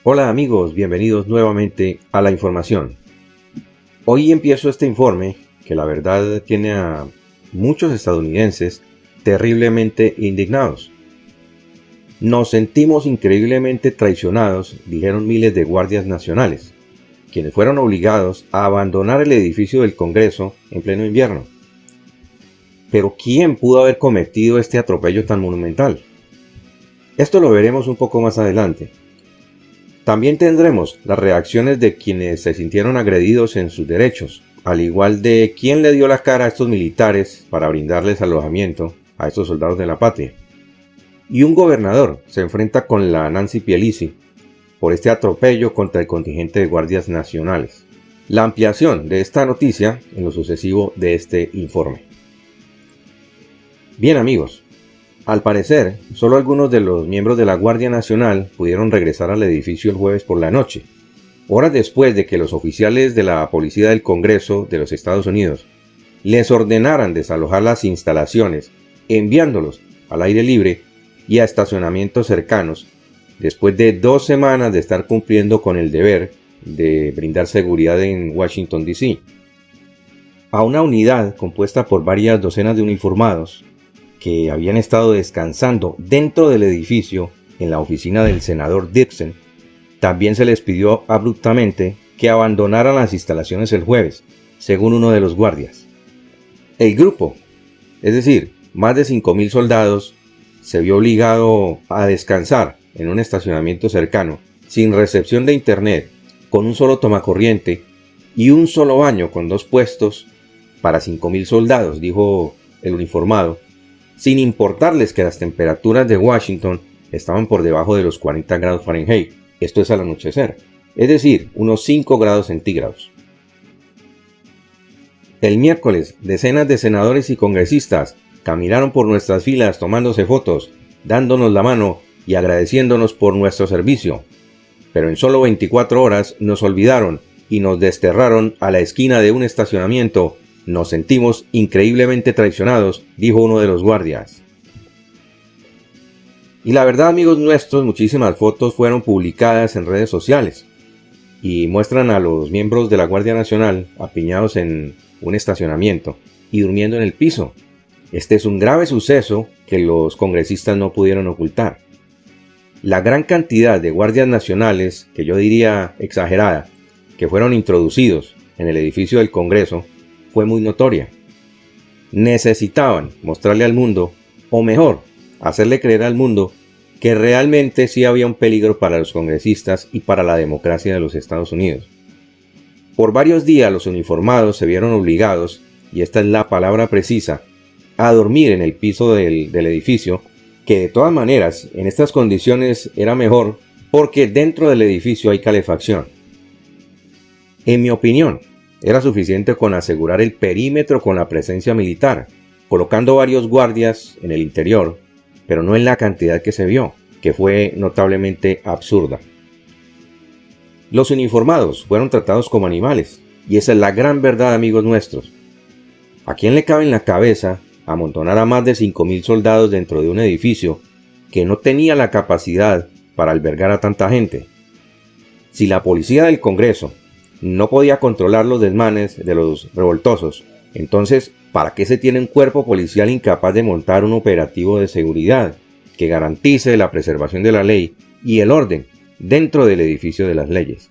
Hola amigos, bienvenidos nuevamente a la información. Hoy empiezo este informe que la verdad tiene a muchos estadounidenses terriblemente indignados. Nos sentimos increíblemente traicionados, dijeron miles de guardias nacionales, quienes fueron obligados a abandonar el edificio del Congreso en pleno invierno. Pero ¿quién pudo haber cometido este atropello tan monumental? Esto lo veremos un poco más adelante. También tendremos las reacciones de quienes se sintieron agredidos en sus derechos, al igual de quién le dio la cara a estos militares para brindarles alojamiento a estos soldados de la patria. Y un gobernador se enfrenta con la Nancy Pelosi por este atropello contra el contingente de guardias nacionales. La ampliación de esta noticia en lo sucesivo de este informe. Bien amigos, al parecer, solo algunos de los miembros de la Guardia Nacional pudieron regresar al edificio el jueves por la noche, horas después de que los oficiales de la Policía del Congreso de los Estados Unidos les ordenaran desalojar las instalaciones, enviándolos al aire libre y a estacionamientos cercanos, después de 2 semanas de estar cumpliendo con el deber de brindar seguridad en Washington, D.C. A una unidad compuesta por varias docenas de uniformados, que habían estado descansando dentro del edificio en la oficina del senador Dixon, también se les pidió abruptamente que abandonaran las instalaciones el jueves, según uno de los guardias. El grupo, es decir, más de 5,000 soldados, se vio obligado a descansar en un estacionamiento cercano, sin recepción de internet, con un solo tomacorriente y un solo baño con 2 puestos para 5,000 soldados, dijo el uniformado, sin importarles que las temperaturas de Washington estaban por debajo de los 40 grados Fahrenheit, esto es al anochecer, es decir, unos 5 grados centígrados. El miércoles, decenas de senadores y congresistas caminaron por nuestras filas tomándose fotos, dándonos la mano y agradeciéndonos por nuestro servicio. Pero en solo 24 horas nos olvidaron y nos desterraron a la esquina de un estacionamiento. Nos sentimos increíblemente traicionados, dijo uno de los guardias. Y la verdad, amigos nuestros, muchísimas fotos fueron publicadas en redes sociales y muestran a los miembros de la Guardia Nacional apiñados en un estacionamiento y durmiendo en el piso. Este es un grave suceso que los congresistas no pudieron ocultar. La gran cantidad de guardias nacionales, que yo diría exagerada, que fueron introducidos en el edificio del Congreso, fue muy notoria. Necesitaban mostrarle al mundo, o mejor, hacerle creer al mundo, que realmente sí había un peligro para los congresistas y para la democracia de los Estados Unidos. Por varios días los uniformados se vieron obligados, y esta es la palabra precisa, a dormir en el piso del edificio, que de todas maneras en estas condiciones era mejor porque dentro del edificio hay calefacción. En mi opinión, era suficiente con asegurar el perímetro con la presencia militar, colocando varios guardias en el interior, pero no en la cantidad que se vio, que fue notablemente absurda. Los uniformados fueron tratados como animales, y esa es la gran verdad, amigos nuestros. ¿A quién le cabe en la cabeza amontonar a más de 5,000 soldados dentro de un edificio que no tenía la capacidad para albergar a tanta gente? Si la policía del Congreso no podía controlar los desmanes de los revoltosos, entonces, ¿para qué se tiene un cuerpo policial incapaz de montar un operativo de seguridad que garantice la preservación de la ley y el orden dentro del edificio de las leyes?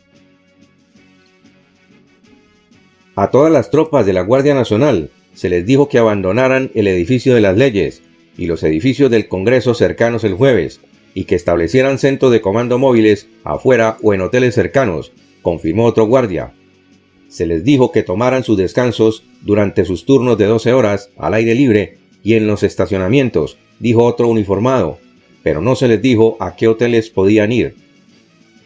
A todas las tropas de la Guardia Nacional se les dijo que abandonaran el edificio de las leyes y los edificios del Congreso cercanos el jueves y que establecieran centros de comando móviles afuera o en hoteles cercanos, confirmó otro guardia. Se les dijo que tomaran sus descansos durante sus turnos de 12 horas al aire libre y en los estacionamientos, dijo otro uniformado, pero no se les dijo a qué hoteles podían ir.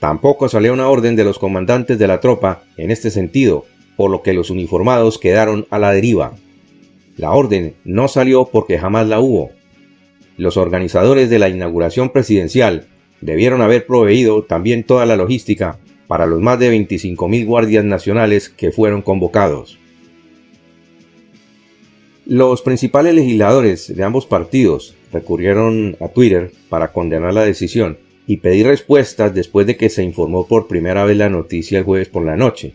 Tampoco salió una orden de los comandantes de la tropa en este sentido, por lo que los uniformados quedaron a la deriva. La orden no salió porque jamás la hubo. Los organizadores de la inauguración presidencial debieron haber proveído también toda la logística para los más de 25,000 guardias nacionales que fueron convocados. Los principales legisladores de ambos partidos recurrieron a Twitter para condenar la decisión y pedí respuestas después de que se informó por primera vez la noticia el jueves por la noche,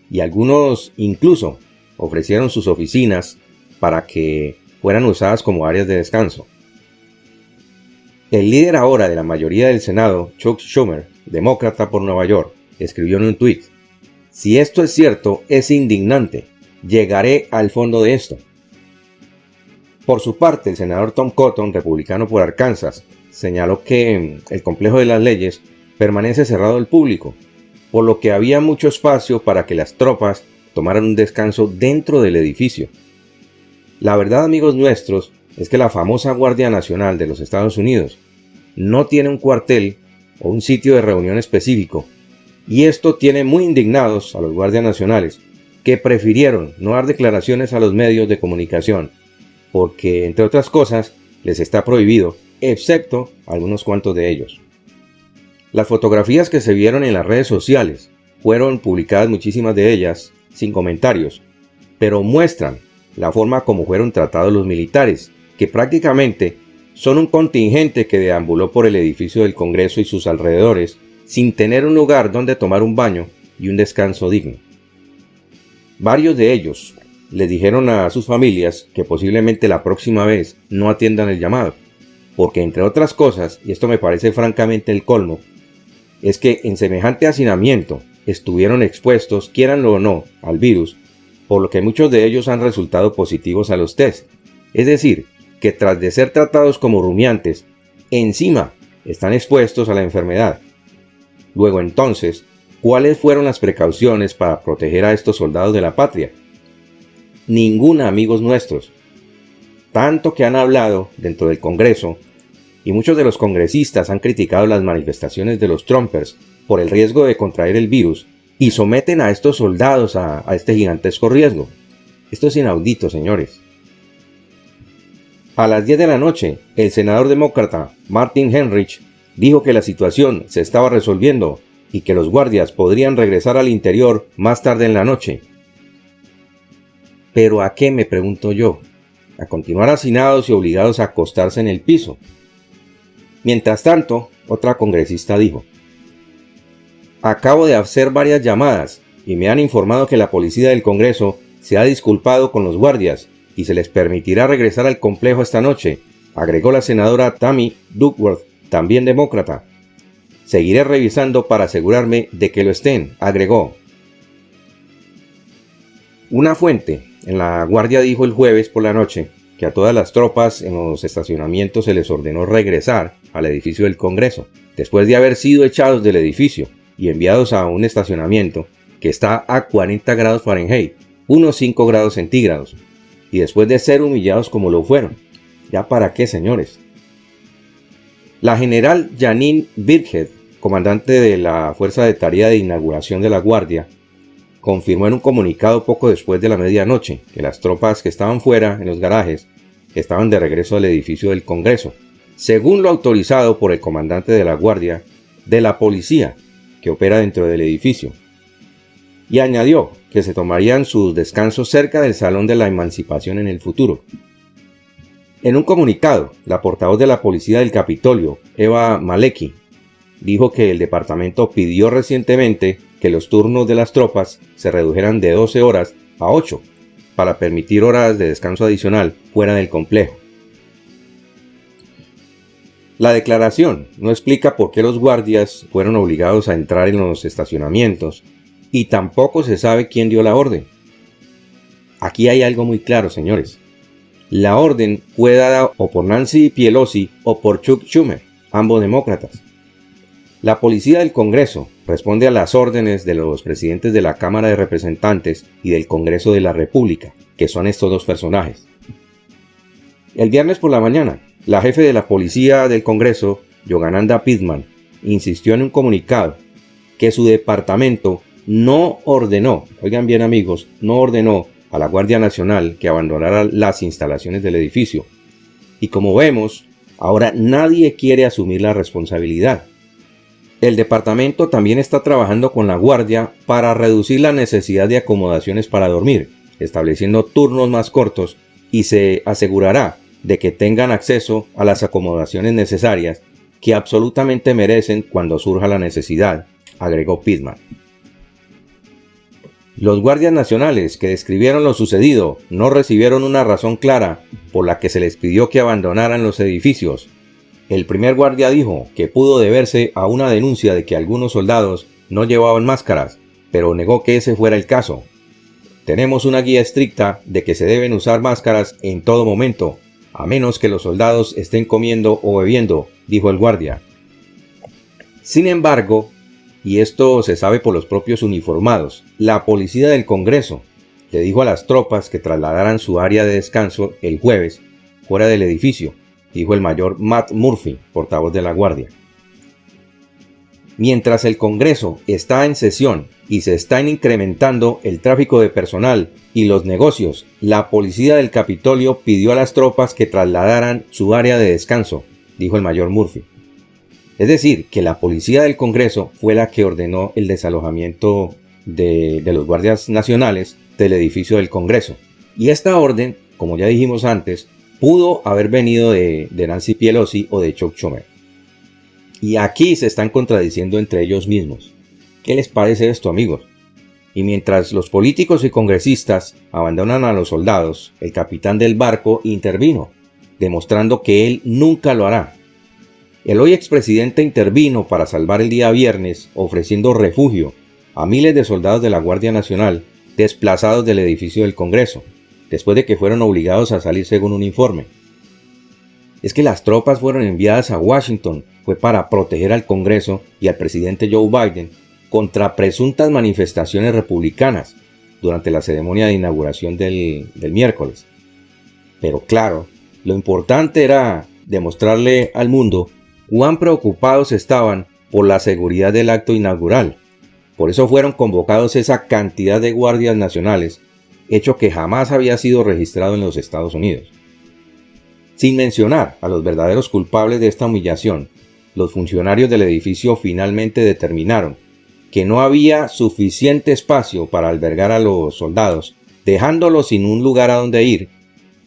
y algunos incluso ofrecieron sus oficinas para que fueran usadas como áreas de descanso. El líder ahora de la mayoría del Senado, Chuck Schumer, demócrata por Nueva York, escribió en un tuit: "Si esto es cierto, es indignante. Llegaré al fondo de esto". Por su parte, el senador Tom Cotton, republicano por Arkansas, señaló que el complejo de las leyes permanece cerrado al público, por lo que había mucho espacio para que las tropas tomaran un descanso dentro del edificio. La verdad, amigos nuestros, es que la famosa Guardia Nacional de los Estados Unidos no tiene un cuartel o un sitio de reunión específico, y esto tiene muy indignados a los guardias nacionales, que prefirieron no dar declaraciones a los medios de comunicación, porque, entre otras cosas, les está prohibido, excepto algunos cuantos de ellos. Las fotografías que se vieron en las redes sociales fueron publicadas, muchísimas de ellas, sin comentarios, pero muestran la forma como fueron tratados los militares, que prácticamente son un contingente que deambuló por el edificio del Congreso y sus alrededores, sin tener un lugar donde tomar un baño y un descanso digno. Varios de ellos les dijeron a sus familias que posiblemente la próxima vez no atiendan el llamado, porque, entre otras cosas, y esto me parece francamente el colmo, es que en semejante hacinamiento estuvieron expuestos, quieranlo o no, al virus, por lo que muchos de ellos han resultado positivos a los test. Es decir, que tras de ser tratados como rumiantes, encima están expuestos a la enfermedad. Luego entonces, ¿cuáles fueron las precauciones para proteger a estos soldados de la patria? Ninguna, amigos nuestros. Tanto que han hablado dentro del Congreso, y muchos de los congresistas han criticado las manifestaciones de los Trumpers por el riesgo de contraer el virus, y someten a estos soldados a este gigantesco riesgo. Esto es inaudito, señores. A las 10 de la noche, el senador demócrata Martin Heinrich dijo que la situación se estaba resolviendo y que los guardias podrían regresar al interior más tarde en la noche. ¿Pero a qué, me pregunto yo? ¿A continuar hacinados y obligados a acostarse en el piso? Mientras tanto, otra congresista dijo: "Acabo de hacer varias llamadas y me han informado que la policía del Congreso se ha disculpado con los guardias y se les permitirá regresar al complejo esta noche", agregó la senadora Tammy Duckworth, también demócrata. "Seguiré revisando para asegurarme de que lo estén", agregó. Una fuente en la Guardia dijo el jueves por la noche que a todas las tropas en los estacionamientos se les ordenó regresar al edificio del Congreso, después de haber sido echados del edificio y enviados a un estacionamiento que está a 40 grados Fahrenheit, unos 5 grados centígrados, y después de ser humillados como lo fueron. ¿Ya para qué, señores? La general Janine Birkhead, comandante de la Fuerza de Tarea de Inauguración de la Guardia, confirmó en un comunicado poco después de la medianoche que las tropas que estaban fuera en los garajes estaban de regreso al edificio del Congreso, según lo autorizado por el comandante de la Guardia de la Policía, que opera dentro del edificio. Y añadió que se tomarían sus descansos cerca del Salón de la Emancipación en el futuro. En un comunicado, la portavoz de la Policía del Capitolio, Eva Malecki, dijo que el departamento pidió recientemente que los turnos de las tropas se redujeran de 12 horas a 8 para permitir horas de descanso adicional fuera del complejo. La declaración no explica por qué los guardias fueron obligados a entrar en los estacionamientos y tampoco se sabe quién dio la orden. Aquí hay algo muy claro, señores. La orden fue dada o por Nancy Pelosi o por Chuck Schumer, ambos demócratas. La policía del Congreso responde a las órdenes de los presidentes de la Cámara de Representantes y del Congreso de la República, que son estos dos personajes. El viernes por la mañana, la jefe de la policía del Congreso, Yogananda Pittman, insistió en un comunicado que su departamento no ordenó, oigan bien amigos, no ordenó a la Guardia Nacional que abandonara las instalaciones del edificio. Y como vemos, ahora nadie quiere asumir la responsabilidad. El departamento también está trabajando con la Guardia para reducir la necesidad de acomodaciones para dormir, estableciendo turnos más cortos, y se asegurará de que tengan acceso a las acomodaciones necesarias que absolutamente merecen cuando surja la necesidad, agregó Pittman. Los guardias nacionales que describieron lo sucedido no recibieron una razón clara por la que se les pidió que abandonaran los edificios. El primer guardia dijo que pudo deberse a una denuncia de que algunos soldados no llevaban máscaras, pero negó que ese fuera el caso. Tenemos una guía estricta de que se deben usar máscaras en todo momento, a menos que los soldados estén comiendo o bebiendo, dijo el guardia. Sin embargo, y esto se sabe por los propios uniformados, la policía del Congreso le dijo a las tropas que trasladaran su área de descanso el jueves fuera del edificio, dijo el mayor Matt Murphy, portavoz de la Guardia. Mientras el Congreso está en sesión y se están incrementando el tráfico de personal y los negocios, la policía del Capitolio pidió a las tropas que trasladaran su área de descanso, dijo el mayor Murphy. Es decir, que la policía del Congreso fue la que ordenó el desalojamiento de los guardias nacionales del edificio del Congreso. Y esta orden, como ya dijimos antes, pudo haber venido de Nancy Pelosi o de Chuck Schumer. Y aquí se están contradiciendo entre ellos mismos. ¿Qué les parece esto, amigos? Y mientras los políticos y congresistas abandonan a los soldados, el capitán del barco intervino, demostrando que él nunca lo hará. El hoy expresidente intervino para salvar el día viernes, ofreciendo refugio a miles de soldados de la Guardia Nacional desplazados del edificio del Congreso, después de que fueron obligados a salir según un informe. Es que las tropas fueron enviadas a Washington fue para proteger al Congreso y al presidente Joe Biden contra presuntas manifestaciones republicanas durante la ceremonia de inauguración del miércoles. Pero claro, lo importante era demostrarle al mundo cuán preocupados estaban por la seguridad del acto inaugural. Por eso fueron convocados esa cantidad de guardias nacionales, hecho que jamás había sido registrado en los Estados Unidos. Sin mencionar a los verdaderos culpables de esta humillación, los funcionarios del edificio finalmente determinaron que no había suficiente espacio para albergar a los soldados, dejándolos sin un lugar a donde ir,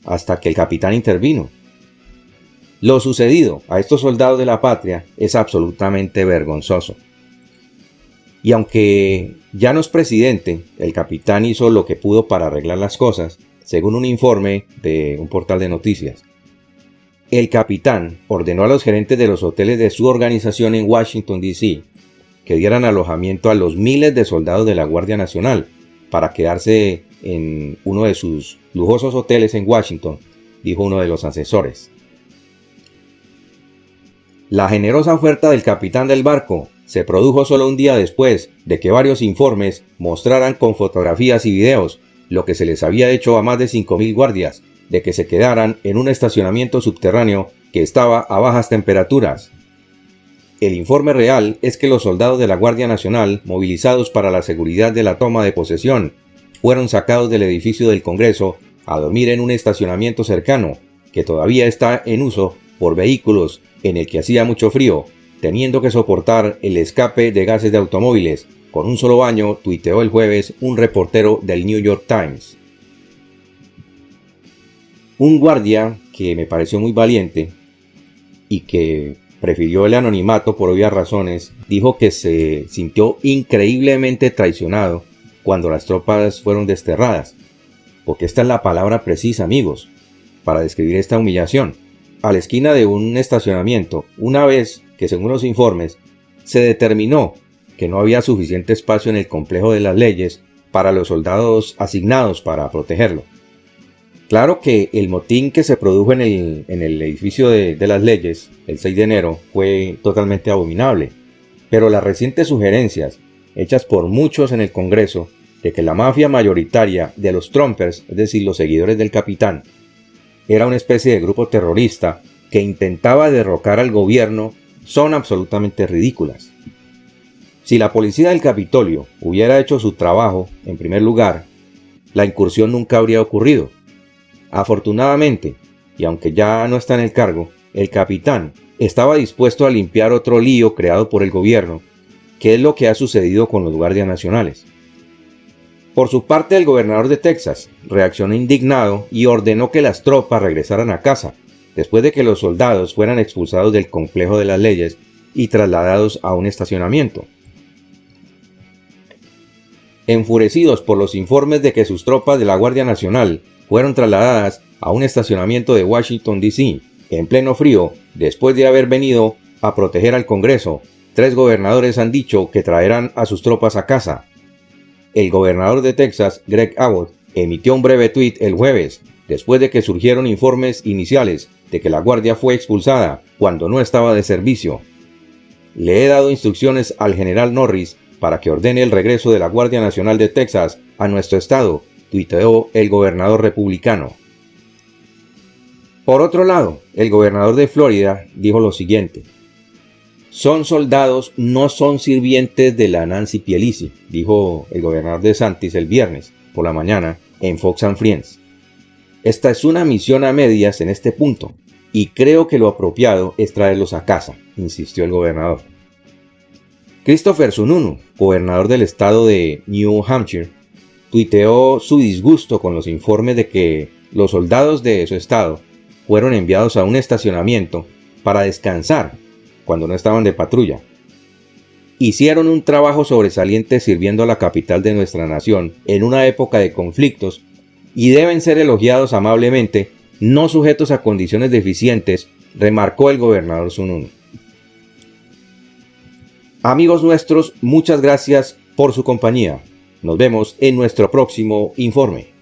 hasta que el capitán intervino. Lo sucedido a estos soldados de la patria es absolutamente vergonzoso. Y aunque ya no es presidente, el capitán hizo lo que pudo para arreglar las cosas, según un informe de un portal de noticias. El capitán ordenó a los gerentes de los hoteles de su organización en Washington, D.C., que dieran alojamiento a los miles de soldados de la Guardia Nacional para quedarse en uno de sus lujosos hoteles en Washington, dijo uno de los asesores. La generosa oferta del capitán del barco se produjo solo un día después de que varios informes mostraran con fotografías y videos lo que se les había hecho a más de 5.000 guardias, de que se quedaran en un estacionamiento subterráneo que estaba a bajas temperaturas. El informe real es que los soldados de la Guardia Nacional, movilizados para la seguridad de la toma de posesión, fueron sacados del edificio del Congreso a dormir en un estacionamiento cercano, que todavía está en uso por vehículos en el que hacía mucho frío, teniendo que soportar el escape de gases de automóviles. Con un solo baño, tuiteó el jueves un reportero del New York Times. Un guardia que me pareció muy valiente y que prefirió el anonimato por obvias razones, dijo que se sintió increíblemente traicionado cuando las tropas fueron desterradas, porque esta es la palabra precisa, amigos, para describir esta humillación. A la esquina de un estacionamiento, una vez que, según los informes, se determinó que no había suficiente espacio en el complejo de las leyes para los soldados asignados para protegerlo. Claro que el motín que se produjo en el edificio de las leyes el 6 de enero fue totalmente abominable, pero las recientes sugerencias hechas por muchos en el Congreso de que la mafia mayoritaria de los Trumpers, es decir, los seguidores del capitán, era una especie de grupo terrorista que intentaba derrocar al gobierno, son absolutamente ridículas. Si la policía del Capitolio hubiera hecho su trabajo, en primer lugar, la incursión nunca habría ocurrido. Afortunadamente, y aunque ya no está en el cargo, el capitán estaba dispuesto a limpiar otro lío creado por el gobierno, que es lo que ha sucedido con los guardias nacionales. Por su parte, el gobernador de Texas reaccionó indignado y ordenó que las tropas regresaran a casa, después de que los soldados fueran expulsados del complejo de las leyes y trasladados a un estacionamiento. Enfurecidos por los informes de que sus tropas de la Guardia Nacional fueron trasladadas a un estacionamiento de Washington, D.C., en pleno frío, después de haber venido a proteger al Congreso, 3 gobernadores han dicho que traerán a sus tropas a casa. El gobernador de Texas, Greg Abbott, emitió un breve tuit el jueves, después de que surgieron informes iniciales de que la Guardia fue expulsada cuando no estaba de servicio. Le he dado instrucciones al general Norris para que ordene el regreso de la Guardia Nacional de Texas a nuestro estado, tuiteó el gobernador republicano. Por otro lado, el gobernador de Florida dijo lo siguiente: son soldados, no son sirvientes de la Nancy Pelosi, dijo el gobernador DeSantis el viernes por la mañana en Fox and Friends. Esta es una misión a medias en este punto, y creo que lo apropiado es traerlos a casa, insistió el gobernador. Christopher Sununu, gobernador del estado de New Hampshire, tuiteó su disgusto con los informes de que los soldados de su estado fueron enviados a un estacionamiento para descansar cuando no estaban de patrulla. Hicieron un trabajo sobresaliente sirviendo a la capital de nuestra nación en una época de conflictos y deben ser elogiados amablemente, no sujetos a condiciones deficientes, remarcó el gobernador Sununu. Amigos nuestros, muchas gracias por su compañía. Nos vemos en nuestro próximo informe.